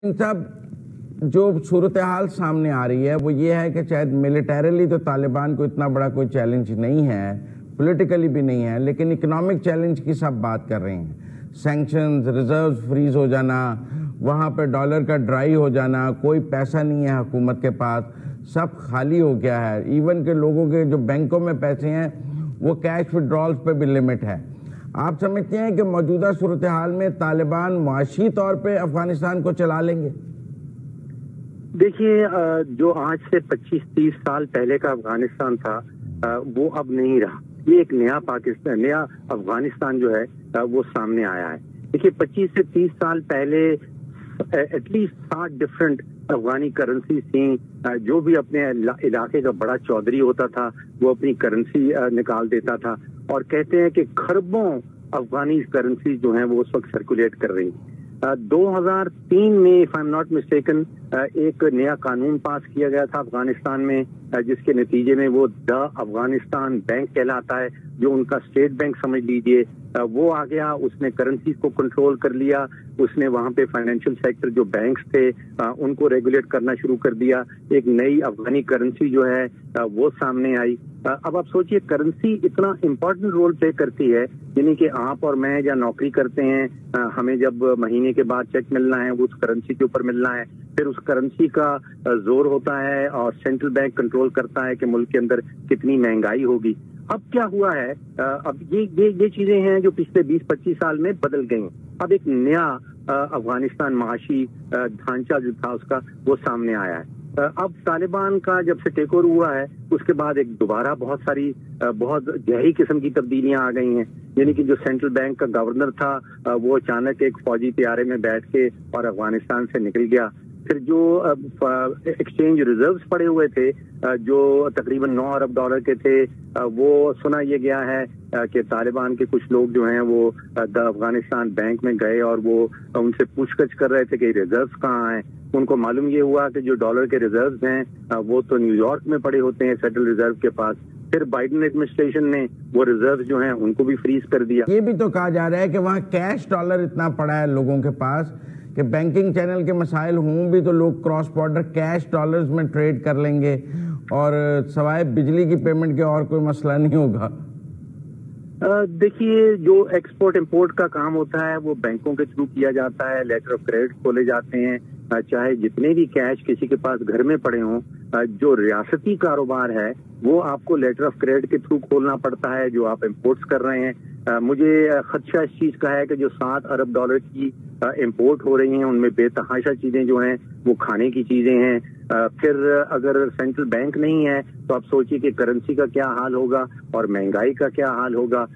صاحب جو صورتحال سامنے آ رہی ہے وہ یہ ہے کہ شاید ملیٹریلی تو طالبان کو اتنا بڑا کوئی چیلنج نہیں ہے، پولیٹیکلی بھی نہیں ہے، لیکن اکنامک چیلنج کی سب بات کر رہے ہیں۔ سینکشنز، ریزروز فریز ہو جانا، وہاں پہ ڈالر کا ڈرائی ہو جانا، کوئی پیسہ نہیں ہے حکومت کے پاس، سب خالی ہو گیا ہے۔ ایون کہ لوگوں کے جو بینکوں میں پیسے ہیں وہ کیش وڈرالز پہ بھی لمٹ ہے۔ آپ سمجھتے ہیں کہ موجودہ صورتحال میں طالبان معاشی طور پہ افغانستان کو چلا لیں گے؟ دیکھیے، جو آج سے 25-30 سال پہلے کا افغانستان تھا وہ اب نہیں رہا۔ یہ ایک نیا پاکستان، نیا افغانستان جو ہے وہ سامنے آیا ہے۔ دیکھیے 25 سے 30 سال پہلے at least 60 different Afghani currencies تھیں۔ جو بھی اپنے علاقے کا بڑا چودھری ہوتا تھا وہ اپنی کرنسی نکال دیتا تھا، اور کہتے ہیں کہ خربوں افغانی کرنسیز جو ہیں وہ اس وقت سرکولیٹ کر رہی ہیں۔ 2003 میں if I'm not mistaken ایک نیا قانون پاس کیا گیا تھا افغانستان میں، جس کے نتیجے میں وہ افغانستان بینک کہلاتا ہے، جو ان کا اسٹیٹ بینک سمجھ لیجئے، وہ آ گیا۔ اس نے کرنسی کو کنٹرول کر لیا، اس نے وہاں پہ فائنینشیل سیکٹر جو بینکس تھے ان کو ریگولیٹ کرنا شروع کر دیا۔ ایک نئی افغانی کرنسی جو ہے وہ سامنے آئی۔ اب آپ سوچئے کرنسی اتنا امپورٹنٹ رول پلے کرتی ہے، یعنی کہ آپ اور میں جہاں نوکری کرتے ہیں، ہمیں جب مہینے کے بعد چیک ملنا ہے وہ اس کرنسی کے اوپر ملنا ہے، پھر اس کرنسی کا زور ہوتا ہے اور سینٹرل بینک کنٹرول کرتا ہے کہ ملک کے اندر کتنی مہنگائی ہوگی۔ اب کیا ہوا ہے، اب یہ چیزیں ہیں جو پچھلے 20-25 سال میں بدل گئی ہیں۔ اب ایک نیا افغانستان معاشی ڈھانچہ جو تھا اس کا وہ سامنے آیا ہے۔ اب طالبان کا جب سے ٹیک اوور ہوا ہے اس کے بعد ایک دوبارہ بہت گہری قسم کی تبدیلیاں آ گئی ہیں، یعنی کہ جو سینٹرل بینک کا گورنر تھا وہ اچانک ایک فوجی طیارے میں بیٹھ کے اور افغانستان سے نکل گیا۔ پھر جو ایکسچینج ریزروز پڑے ہوئے تھے جو تقریباً 9 ارب ڈالر کے تھے، وہ سنا یہ گیا ہے کہ طالبان کے کچھ لوگ جو ہیں وہ افغانستان بینک میں گئے اور وہ ان سے پوچھ گچھ کر رہے تھے کہ ریزروز کہاں ہیں۔ ان کو معلوم یہ ہوا کہ جو ڈالر کے ریزروز ہیں وہ تو نیو یارک میں پڑے ہوتے ہیں فیڈرل ریزرو کے پاس۔ پھر بائیڈن ایڈمنسٹریشن نے وہ ریزروز جو ہیں ان کو بھی فریز کر دیا۔ یہ بھی تو کہا جا رہا ہے کہ وہاں کیش ڈالر اتنا پڑا ہے لوگوں کے پاس کہ بینکنگ چینل کے مسائل ہوں بھی تو لوگ کراس بارڈر کیش ڈالرز میں ٹریڈ کر لیں گے، اور سوائے بجلی کی پیمنٹ کے اور کوئی مسئلہ نہیں ہوگا۔ دیکھیے، جو ایکسپورٹ امپورٹ کا کام ہوتا ہے وہ بینکوں کے تھرو کیا جاتا ہے، لیٹر آف کریڈٹ کھولے جاتے ہیں، چاہے جتنے بھی کیش کسی کے پاس گھر میں پڑے ہوں۔ جو ریاستی کاروبار ہے وہ آپ کو لیٹر آف کریڈٹ کے تھرو کھولنا پڑتا ہے جو آپ امپورٹس کر رہے ہیں۔ مجھے خدشہ اس چیز کا ہے کہ جو 7 ارب ڈالر کی امپورٹ ہو رہی ہیں ان میں بے تحاشا چیزیں جو ہیں وہ کھانے کی چیزیں ہیں۔ پھر اگر سینٹرل بینک نہیں ہے تو آپ سوچئے کہ کرنسی کا کیا حال ہوگا اور مہنگائی کا کیا حال ہوگا۔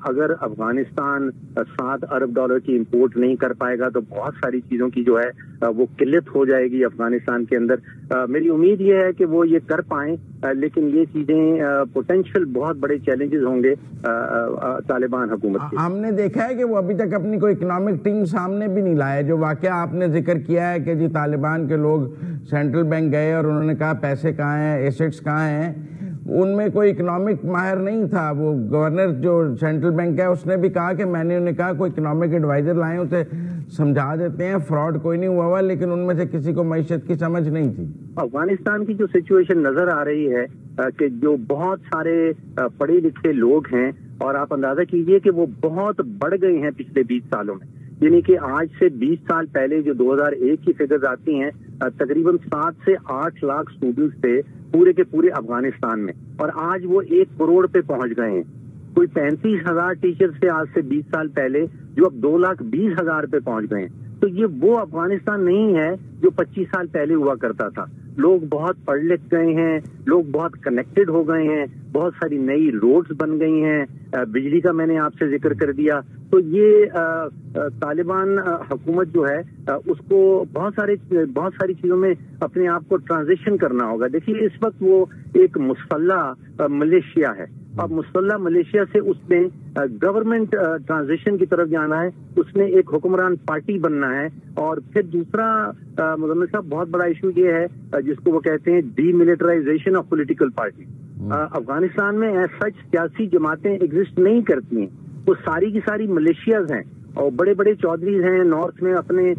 اگر افغانستان 7 ارب ڈالر کی امپورٹ نہیں کر پائے گا تو بہت ساری چیزوں کی جو ہے وہ قلت ہو جائے گی افغانستان کے اندر۔ میری امید یہ ہے کہ وہ یہ کر پائیں، لیکن یہ چیزیں پوٹینشیل بہت بڑے چیلنجز ہوں گے طالبان حکومت کے۔ ہم نے دیکھا ہے کہ وہ ابھی تک اپنی کوئی اکنامک ٹیم سامنے بھی نہیں لائے۔ جو واقعہ آپ نے ذکر کیا ہے کہ جی طالبان کے لوگ سینٹرل بینک گئے اور انہوں نے کہا پیسے کہاں ہیں، ایسٹس کہاں ہیں، ان میں کوئی اکنامک ماہر نہیں تھا۔ وہ گورنر جو سینٹرل بینک ہے اس نے بھی کہا کہ میں نے انہیں کہا کوئی اکنامک ایڈوائزر لائیں، اسے سمجھا دیتے ہیں، فراڈ کوئی نہیں ہوا، لیکن ان میں سے کسی کو معیشت کی سمجھ نہیں تھی۔ افغانستان کی جو سچویشن نظر آ رہی ہے کہ جو بہت سارے پڑھے لکھے لوگ ہیں، اور آپ اندازہ کیجئے کہ وہ بہت بڑھ گئے ہیں پچھلے 20 سالوں میں، یعنی کہ آج سے 20 سال پہلے جو 2001 کی فگرز آتی ہیں تقریباً 7 سے 8 لاکھ اسٹوڈنٹس تھے پورے کے پورے افغانستان میں، اور آج وہ 1 کروڑ پہ پہنچ گئے ہیں۔ کوئی 35,000 ٹیچرز تھے آج سے 20 سال پہلے جو اب 2,20,000 پہ پہنچ گئے ہیں۔ تو یہ وہ افغانستان نہیں ہے جو 25 سال پہلے ہوا کرتا تھا۔ لوگ بہت پڑھ لکھ گئے ہیں، لوگ بہت کنیکٹڈ ہو گئے ہیں، بہت ساری نئی روڈز بن گئی ہیں، بجلی کا میں نے آپ سے ذکر کر دیا۔ تو یہ طالبان حکومت جو ہے اس کو بہت ساری چیزوں میں اپنے آپ کو ٹرانزیشن کرنا ہوگا۔ دیکھیے اس وقت وہ ایک مسلح ملیشیا ہے، اب مسلح ملیشیا سے اس نے گورنمنٹ ٹرانزیشن کی طرف جانا ہے، اس نے ایک حکمران پارٹی بننا ہے۔ اور پھر دوسرا مزمل صاحب بہت بڑا ایشو یہ ہے جس کو وہ کہتے ہیں de militarization of political party. Afghanistan میں ایز سچ سیاسی جماعتیں ایگزسٹ نہیں کرتی ہیں، وہ ساری کی ساری ملیشیاز ہیں اور بڑے بڑے چودھریز ہیں نارتھ میں اپنے